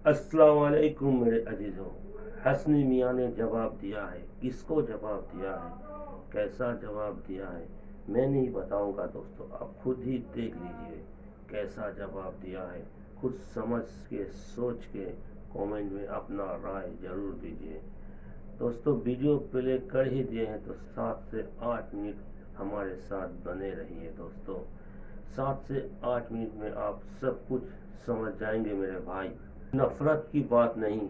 अस्सलाम वालेकुम मेरे अजीज़ों। हसनी मियाँ ने जवाब दिया है। किसको जवाब दिया है, कैसा जवाब दिया है, मैं नहीं बताऊंगा दोस्तों, आप खुद ही देख लीजिए कैसा जवाब दिया है। खुद समझ के सोच के कमेंट में अपना राय ज़रूर दीजिए दोस्तों। वीडियो प्ले कर ही दिए हैं तो 7 से 8 मिनट हमारे साथ बने रहिए दोस्तों। 7 से 8 मिनट में आप सब कुछ समझ जाएंगे मेरे भाई। नफरत की बात नहीं,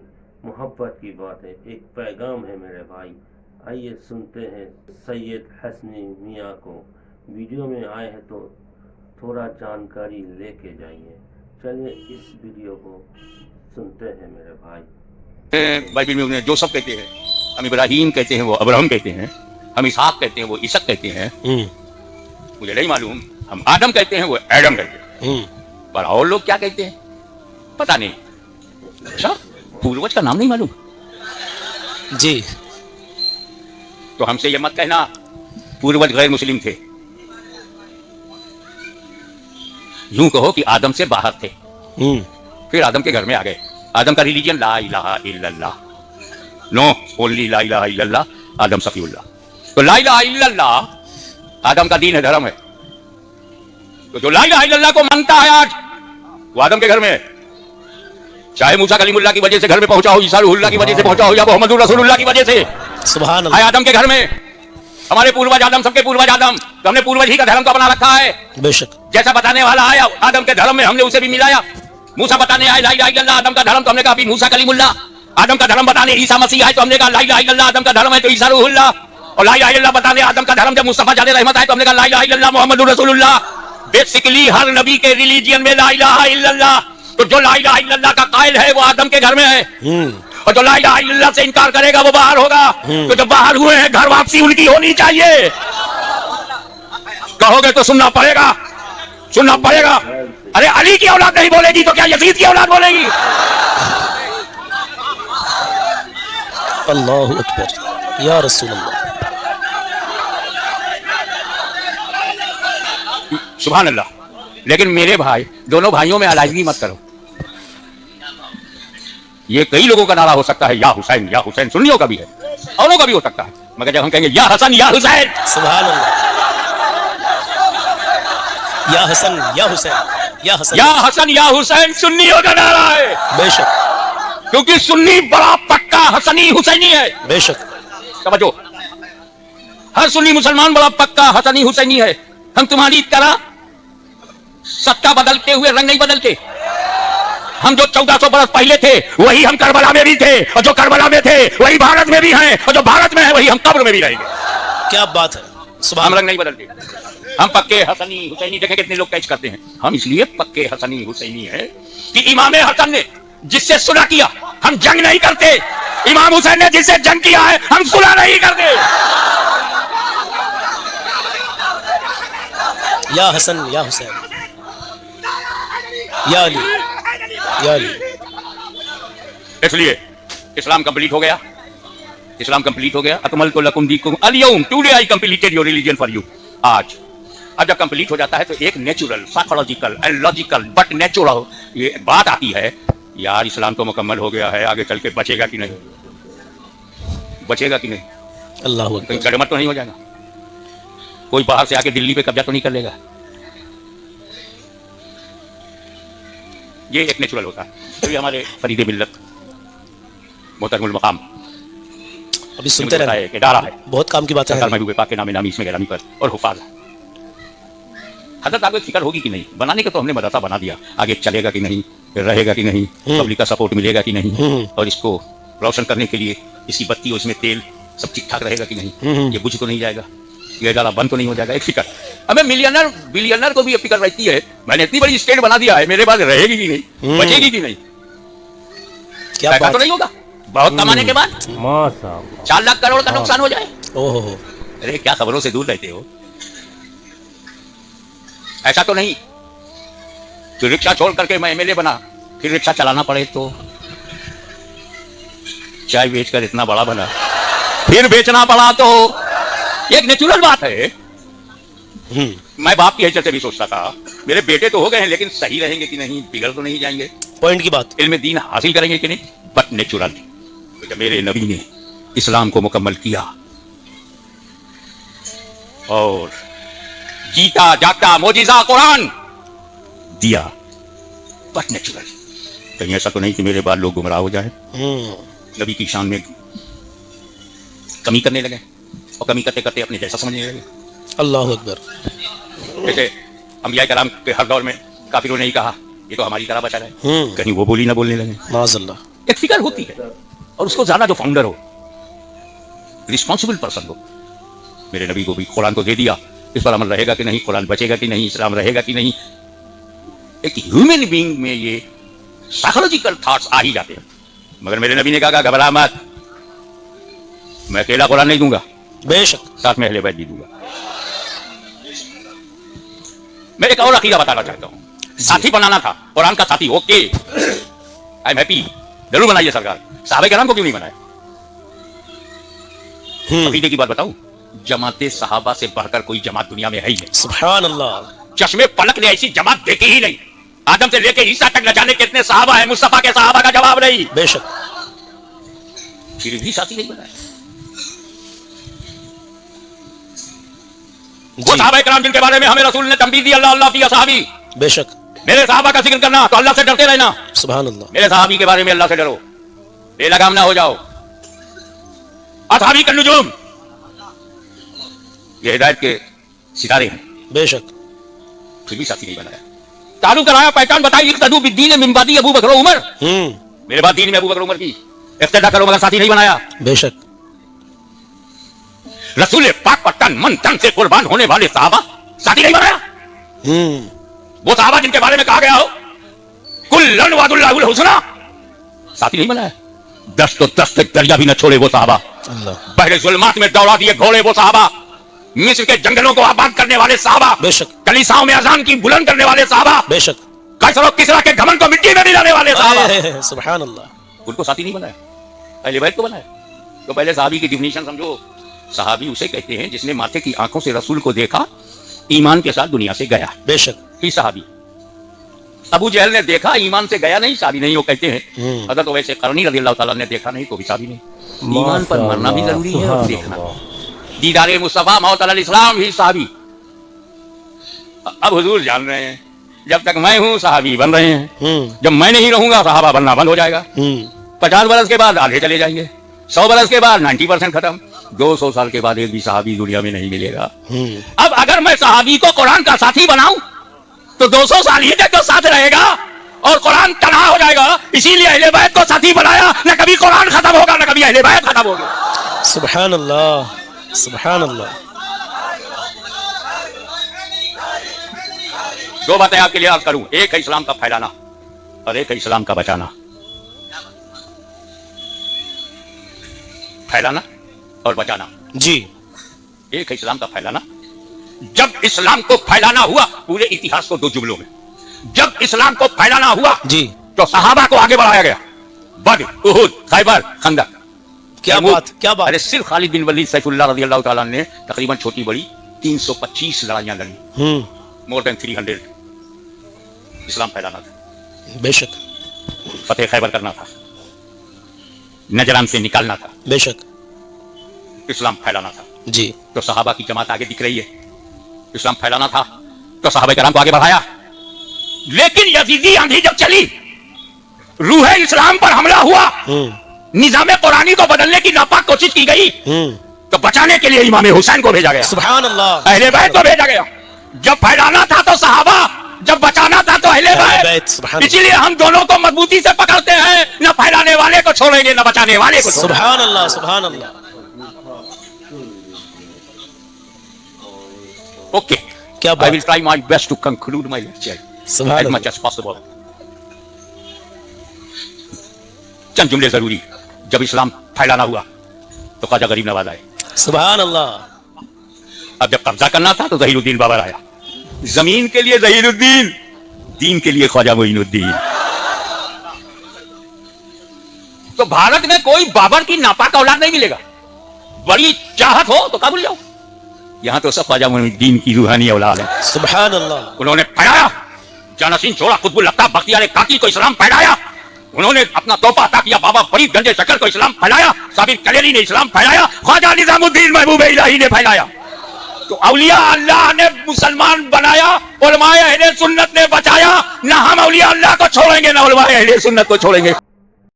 मोहब्बत की बात है, एक पैगाम है मेरे भाई। आइए सुनते हैं सैयद हसनी मियाँ को। वीडियो में आए हैं तो थोड़ा जानकारी लेके जाइए। चलिए इस वीडियो को सुनते हैं मेरे भाई। बाइबल में उन्हें जोसेफ कहते हैं, हम इब्राहिम कहते हैं वो अब्राहम कहते हैं, हम इसहाक कहते हैं वो इसक कहते हैं, मुझे नहीं मालूम। हम आदम कहते हैं वो एडम कहते हैं, पर और लोग क्या कहते हैं पता नहीं। अच्छा, पूर्वज का नाम नहीं मालूम जी। तो हमसे ये मत कहना पूर्वज गैर मुस्लिम थे। यूं कहो कि आदम से बाहर थे, फिर आदम के घर में आ गए। आदम का रिलीजन ला इलाहा इल्लल्लाह, नो ओनली ला इलाहा इल्लल्लाह, आदम सफीउल्लाह। तो ला इलाहा इल्लल्लाह आदम का दीन है, धर्म है। तो जो ला इलाहा इल्लल्लाह को मानता है आज वो आदम के घर में है। चाहे मूसा कलीमुल्लाह की वजह से घर में पहुंचा हो, ईसा रूहुल्लाह की वजह से पहुंचा हो, या मोहम्मद रसूलुल्लाह की वजह से सुभान अल्लाह आदम के घर में। हमारे पूर्वज आदम, सबके पूर्वज आदम, तो हमने पूर्वज ही का धर्म तो अपना रखा है। बेशक जैसा बताने वाला आया आदम के धर्म में हमने उसे भी मिलाया। मूसा बताने आए ला इलाहा इल्लल्लाह आदम का धर्म, तो हमने कहा अभी मूसा कलीमुल्लाह। आदम का धर्म बताने ईसा मसीह आए तो हमने कहा ला इलाहा इल्लल्लाह आदम का धर्म है, तो ईसा रूहुल्लाह। और ला इलाहा इल्लल्लाह बताने आदम का धर्म जब मुस्तफा जाने रहमत आए तो हमने कहा ला इलाहा इल्लल्लाह मोहम्मद रसूलुल्लाह। बेसिकली हर नबी के रिलीजियन में ला इलाहा इल्लल्लाह। तो जो ला इलाहा इल्लल्लाह का कायल है वो आदम के घर में है, और जो ला इलाहा इल्लल्लाह से इनकार करेगा वो बाहर होगा। तो जो बाहर हुए हैं घर वापसी उनकी होनी चाहिए। कहोगे तो सुनना पड़ेगा, सुनना पड़ेगा। अरे अली की औलाद नहीं बोलेगी तो क्या यजीद की औलाद बोलेगी? अल्लाहु अकबर या रसूल अल्लाह। सुभान अल्लाह। लेकिन मेरे भाई, दोनों भाइयों में अलगावगी मत करो। ये कई लोगों का नारा हो सकता है या हुसैन या हुसैन, सुन्नियों का भी है, औरों का भी हो सकता है, मगर जब हम कहेंगे या हसन या हुसैन, सुभान अल्लाह, या हसन या हुसैन, या हसन या हसन या हुसैन सुन्नियों का नारा है। बेशक, क्योंकि सुन्नी बड़ा पक्का हसनी हुसैनी है। बेशक, समझो, हर सुन्नी मुसलमान बड़ा पक्का हसनी हुसैनी है। हम तुम्हारी तरह सत्ता बदलते हुए रंग नहीं बदलते। हम जो 1400 बरस पहले थे वही हम करबला में भी थे, और जो करबला में थे वही भारत में भी हैं, और जो भारत में है वही हम कब्र में भी रहेंगे। क्या बात है, सुभान। हम रंग नहीं बदलते, हम पक्के हसनी हुसैनी। देखें कितने लोग कैच करते हैं। हम इसलिए पक्के हसनी हुसैनी है कि इमाम हसन ने जिससे सुलह किया हम जंग नहीं करते, इमाम हुसैन ने जिससे जंग किया है हम सुलह नहीं करते। या हसन या हुसैन, या अली या अली। इसलिए इस्लाम कंप्लीट हो गया, इस्लाम कंप्लीट हो गया। अकमलतु लकुम दीनकुम अल-यौम, today I completed your religion for you. आज अब जब कंप्लीट हो जाता है तो एक natural, psychological and logical but natural ये बात आती है, यार इस्लाम तो मुकम्मल हो गया है, आगे चल के बचेगा कि नहीं, बचेगा कि नहीं, अल्लाह कहीं गड़बड़ तो नहीं हो जाएगा, कोई बाहर से आके दिल्ली पे कब्जा तो नहीं कर लेगा। ये एक नेचुरल होता है। तो ये हमारे फरीद मिल्लत मोहतरमुल मकाम अभी सुनते रहे, एक इदारा है, बहुत काम की बात है। महबूब पाक के नामे नामी इसमें गिरामी पर और हुफाज है। हजरत आपको फिक्र होगी कि नहीं, बनाने का तो हमने मदरसा बना दिया, आगे चलेगा कि नहीं, रहेगा कि नहीं, पब्लिक का सपोर्ट मिलेगा कि नहीं, और इसको रोशन करने के लिए इसकी बत्ती और इसमें तेल सब ठीक ठाक रहेगा कि नहीं, ये बुझ तो नहीं जाएगा, ये इदारा बंद तो नहीं हो जाएगा। एक फिक्र हमें मिलियनर बिलियनर को भी फिक्र रहती है, मैंने इतनी बड़ी स्टेट बना दिया है, मेरे पास रहेगी कि नहीं, बचेगी कि नहीं, क्या बात तो नहीं होगा। बहुत कमाने के बाद 4 लाख करोड़ का नुकसान हो जाए। ओहो, अरे क्या खबरों से दूर रहते हो। ऐसा तो नहीं कि रिक्शा छोड़ करके मैं एमएलए बना, फिर रिक्शा चलाना पड़े तो, चाय बेचकर इतना बड़ा बना फिर बेचना पड़ा तो, एक नेचुरल बात है। मैं बाप की हैसियत से भी सोचता था मेरे बेटे तो हो गए हैं लेकिन सही रहेंगे कि नहीं, बिगड़ तो नहीं जाएंगे। पॉइंट की बात। इल्म दीन हासिल करेंगे कि नहीं, बट नेचुरल। तो जब मेरे नबी ने इस्लाम को मुकम्मल किया और जीता जागता मोजिजा कुरान दिया, बट नेचुरल। कहीं ऐसा तो नहीं कि मेरे बाद लोग गुमराह हो जाए, नबी की शान में कमी करने लगे और कमी करते करते अपने जैसा समझने लगे। अल्लाह अकबर। जैसे अंबिया कराम के हर दौर में काफिरों ने ही कहा ये तो हमारी तरह बचा रहे, कहीं वो बोली ना बोलने लगे। माज़अल्लाह। एक फिगर होती है और उसको ज्यादा जो फाउंडर हो, रिस्पॉन्सिबल पर्सन हो, मेरे नबी को भी कुरान को दे दिया, इस पर अमल रहेगा कि नहीं, कुरान बचेगा कि नहीं, इस्लाम रहेगा कि नहीं। एक ह्यूमन बीइंग में ये साइकोलॉजिकल थॉट्स आ ही जाते हैं। मगर मेरे नबी ने कहा घबरा मत, मैं अकेला कुरान नहीं दूंगा, बेशक साथ में अहले बैत भी दूंगा। मैं एक और अकीदा बताना चाहता हूँ, साथी बनाना था, कुरान का साथी, ओके आई एम हैप्पी, जरूर बनाइए सरकार। साहबे कराम को क्यों नहीं बनाया? अकीदे की बात बताऊं, जमाते सहाबा से बढ़कर कोई जमात दुनिया में है ही नहीं। सुभान अल्लाह। चश्मे पलक ने ऐसी जमात देखी ही नहीं। आदम से लेके ईसा तक न जाने कितने सहाबा है, मुस्तफा के सहाबा का जवाब नहीं। बेशक। फिर भी साथी नहीं बनाया। वो सहाबा कराम जिनके बारे में हमें रसूल ने तंबीह दी, अल्लाह अल्लाह फी असहाबी, बेशक। मेरे सहाबा का जिक्र करना तो अल्लाह से डरते रहना। सुभान अल्लाह। मेरे सहाबी के बारे में अल्लाह से डरो, बेलगाम ना हो जाओ। असहाबी का नुजूम, ये हिदायत के सितारे हैं। बेशक। फिर भी साथी नहीं बनाया। ताल्लुक कराया, पहचान बताई, इक्तदू बिद्दीन मिन बादी अबू बकर उमर, मेरे बाद दीन में अबू बकर उमर की इक्तदा करो, मगर साथी नहीं बनाया। बेशक। रसूल पाक पर तन मन धन से कुर्बान होने वाले साहबा, साथी नहीं बनाया। वो साहबा जिनके बारे में कहा गया हो कुल्लन वादुल्लाहुल हुस्ना, साथी नहीं बनाया। 10 तो 10 तक दरिया भी न छोड़े वो साहबा, बहरे जुल्मात में दौड़ा दिए घोड़े वो साहबा, मिस्र के जंगलों को आबाद करने वाले साहबा, बेशक। कलीसाओं में अजान की बुलंद करने वाले साहबा, बेशक। कैसर और किसरा के घमंड को मिट्टी में मिलाने वाले साहबा, सुभान अल्लाह। उनको साथी नहीं बनाया, अहले बैत को बनाया। तो पहले साहबी की डिफिनेशन समझो। साहबी उसे कहते हैं जिसने माथे की आंखों से रसूल को देखा, ईमान के साथ दुनिया से गया, बेशक। ही साहबी। अबू जहल ने देखा, ईमान से गया नहीं, साहबी नहीं वो कहते हैं। अगर तो वैसे करनी रज़ियल्लाहु ताला ने देखा नहीं तो भी साहबी नहीं। ईमान पर मरना भी जरूरी है और देखना, दीदारे मुस्तफा मौत अलल इस्लाम ही साहबी। अब हुजूर जान रहे हैं जब तक मैं हूं साहबी बन रहे हैं, जब मैं नहीं रहूंगा साहबा बनना बंद हो जाएगा। 50 बरस के बाद आधे चले जाएंगे, 100 बरस के बाद 90% खत्म, 200 साल के बाद एक भी साहबी दुनिया में नहीं मिलेगा। अब अगर मैं साहबी को कुरान का साथी बनाऊं तो 200 साल ही तक तो साथ रहेगा और कुरान तनहा हो जाएगा। इसीलिए अहले बैत को साथी बनाया, न कभी कुरान खत्म होगा न कभी अहले बैत खत्म होगा। सुभान अल्लाह, सुभान अल्लाह। 2 बातें आपके लिए अर्ज करूं, एक है इस्लाम का फैलाना और एक है इस्लाम का बचाना। फैलाना और बचाना जी। एक है इस्लाम का फैलाना। जब इस्लाम को फैलाना हुआ, पूरे इतिहास को 2 जुमलों में, जब इस्लाम को फैलाना हुआ जी तो सहाबा को आगे बढ़ाया गया। बद्र, उहुद, खैबर, खंदक। क्या बात, क्या बात। अरे सिर्फ खालिद बिन वलीद सैफुल्लाह रज़ियल्लाहु ताला ने तकरीबन छोटी बड़ी 325 लड़ाइयां लड़ी, मोर देन 300। इस्लाम फैलाना था, बेशक। फतेह खैबर करना था, नजरान से निकालना था, बेशक। इस्लाम फैलाना था जी। तो सहाबा की जमात आगे दिख रही है। इस्लाम फैलाना था तो सहाबा कराम को आगे बढ़ाया। लेकिन यजीदी आंधी जब चली, रूह इस्लाम पर हमला हुआ, निजाम कुरानी को बदलने की नापाक कोशिश की गई, तो बचाने के लिए इमाम हुसैन को भेजा गया, सुभान अल्लाह, अहले बैत को भेजा गया। जब फैलाना था तो सहाबा, जब बचाना था तो अहले बैत। इसीलिए हम दोनों को मजबूती से पकड़ते हैं, न फैलाने वाले को छोड़ेंगे न बचाने वाले को। सुभान अल्लाह, सुभान अल्लाह। ओके, क्या I will try my best to conclude my lecture as much as possible. चंद जुमले जरूरी। जब इस्लाम फैलाना हुआ तो ख्वाजा गरीब नवाज आए, सुभान अल्लाह। अब जब कब्जा करना था तो ज़हीरुद्दीन बाबर आया। जमीन के लिए ज़हीरुद्दीन, दीन के लिए ख्वाजा मोइनुद्दीन। तो भारत में कोई बाबर की नापाक औलाद नहीं मिलेगा। बड़ी चाहत हो तो काबुल जाओ, यहां तो सब ख्वाजा मोइनुद्दीन की रूहानी औलाद है। सुभान अल्लाह। उन्होंने फैलाया, जानसीन छोड़ा, कुतुबुल अख्ताब बख्तियार काकी को इस्लाम फैलाया। उन्होंने अपना तोहफा अता किया। बाबा फरीद गंजे शक्कर को इस्लाम फैलाया, साबिर कलेरी ने इस्लाम फैलाया, ख्वाजा निजामुद्दीन महबूब इलाही ने फैलाया। तो औलिया अल्लाह ने मुसलमान बनाया, उलमाए अहले सुन्नत ने बचाया। ना हम औलिया अल्लाह को छोड़ेंगे, ना उलमाए अहले सुन्नत को छोड़ेंगे।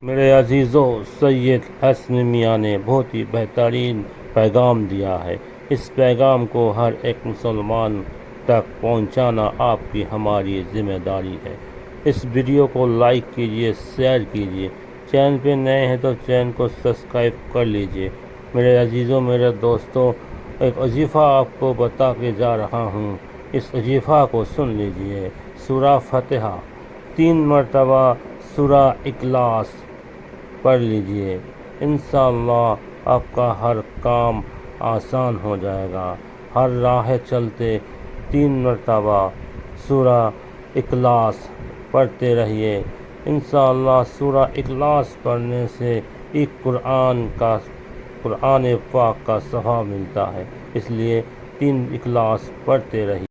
मेरे अजीज़ों, सैयद हसन मियाँ ने बहुत ही बेहतरीन पैगाम दिया है। इस पैगाम को हर एक मुसलमान तक पहुंचाना आपकी हमारी ज़िम्मेदारी है। इस वीडियो को लाइक कीजिए, शेयर कीजिए। चैनल पे नए हैं तो चैनल को सब्सक्राइब कर लीजिए। मेरे अजीज़ों, मेरे दोस्तों, एक वजीफ़ा आपको बता के जा रहा हूँ। इस वजीफ़ा को सुन लीजिए। सूरा फतिहा 3 मरतबा, सूरा इखलास पढ़ लीजिए। इंशाअल्लाह आपका हर काम आसान हो जाएगा। हर राह चलते 3 मरतबा सूरा इखलास पढ़ते रहिए। इंशाअल्लाह सूरा इखलास पढ़ने से एक कुरान पाक का सवाब मिलता है। इसलिए 3 इखलास पढ़ते रहिए।